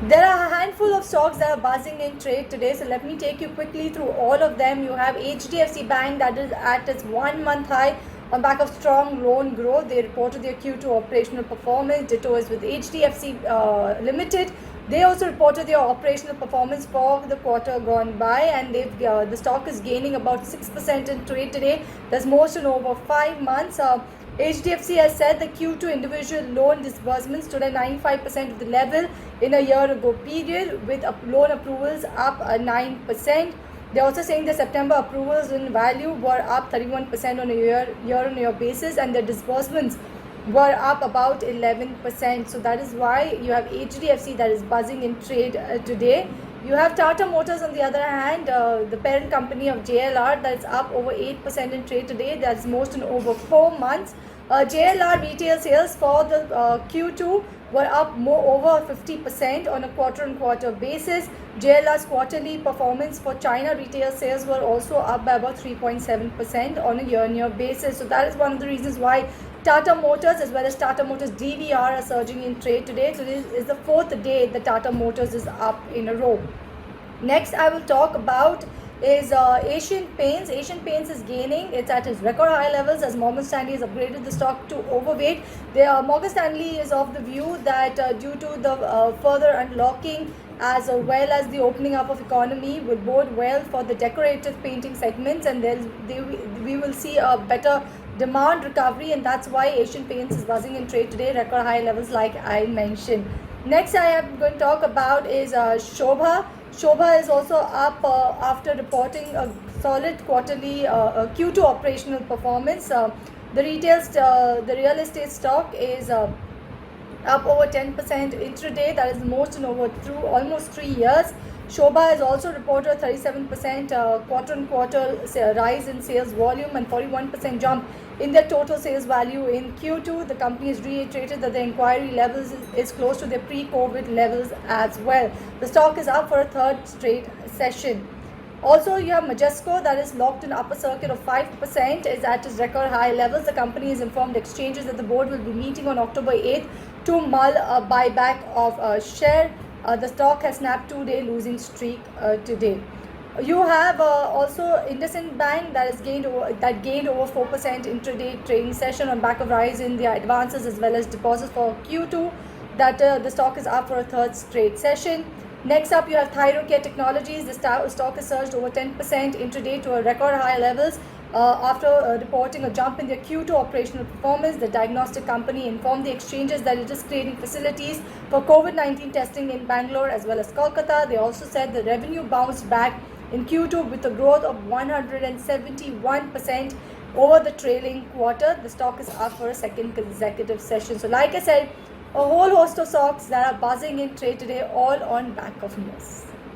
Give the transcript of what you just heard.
There are a handful of stocks that are buzzing in trade today, so let me take you quickly through all of them. You have HDFC Bank that is at its 1 month high on back of strong loan growth. They reported their Q2 operational performance. Ditto is with HDFC Limited. They also reported their operational performance for the quarter gone by, and the stock is gaining about 6% in trade today. That's most in over 5 months. HDFC has said the Q2 individual loan disbursements stood at 95% of the level in a year ago period, with loan approvals up 9%. They're also saying the September approvals in value were up 31% on a year-on-year basis, and the disbursements were up about 11%. So that is why you have HDFC that is buzzing in trade today. You have Tata Motors on the other hand, the parent company of JLR, that is up over 8% in trade today. That's most in over 4 months. JLR retail sales for the Q2 were up over 50% on a quarter-on-quarter basis. JLR's quarterly performance for China retail sales were also up by about 3.7% on a year-on-year basis. So that is one of the reasons why Tata Motors as well as Tata Motors DVR are surging in trade today. So this is the fourth day that Tata Motors is up in a row. Next I will talk about is Asian Paints. Asian Paints is gaining. It's at its record high levels as Morgan Stanley has upgraded the stock to overweight. Morgan Stanley is of the view that due to the further unlocking as well as the opening up of economy will bode well for the decorative painting segments, and we will see a better demand recovery, and that's why Asian Paints is buzzing in trade today, record high levels like I mentioned. Next I am going to talk about is Shobha. Shobha is also up after reporting a solid quarterly Q2 operational performance. The real estate stock is up over 10% intraday. That is the most in almost 3 years. Shobha has also reported a 37% quarter-on-quarter rise in sales volume and 41% jump in their total sales value in Q2. The company has reiterated that the inquiry levels is close to their pre-COVID levels as well. The stock is up for a third straight session. Also, you have Majesco that is locked in upper circuit of 5%, is at its record high levels. The company has informed exchanges that the board will be meeting on October 8th to mull a buyback of a share. The stock has snapped 2-day losing streak today. You have also IndusInd Bank that gained over 4% intraday trading session on back of rise in their advances as well as deposits for Q2. That the stock is up for a third straight session. Next up, you have Thyrocare Technologies. The stock has surged over 10% intraday to a record high levels after reporting a jump in their Q2 operational performance. The diagnostic company informed the exchanges that it is creating facilities for COVID-19 testing in Bangalore as well as Kolkata. They also said the revenue bounced back in Q2 with a growth of 171% over the trailing quarter. The stock is up for a second consecutive session. So like I said, a whole host of stocks that are buzzing in trade today, all on back of news.